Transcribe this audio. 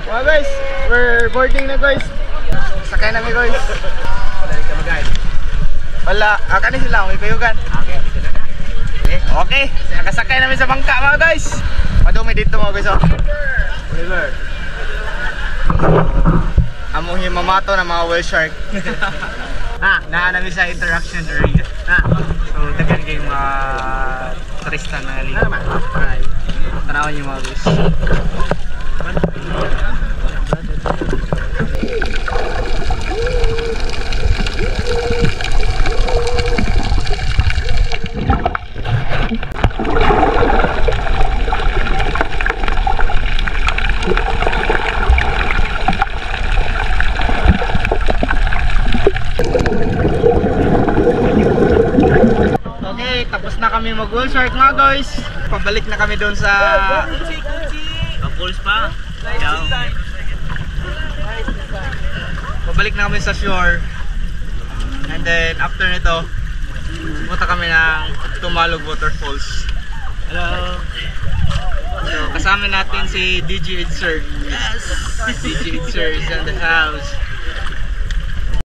Mga guys, we're boarding na guys. Sakay namin guys. Dali ka mag-guide. Wala, kanin sila, may kayugan. Okay, dito na. Okay, nakasakay namin sa bangka mga guys. Madumi dito mga guys. River. Among himamato ng mga whale shark. Naanami sa interaction area. So, dagan kayong mga turista na ligo. Tanawan yung mga guys. Okay, tapos na kami mag-whale shark mga guys. Pabalik na kami doon sa... Pag-pulse pa. Pabalik na kami sa shore. And then after nito, pumunta kami ng Tumalog Waterfalls. Hello. So, kasama natin si DJ Edsir. Yes! DJ Edsir is in the house.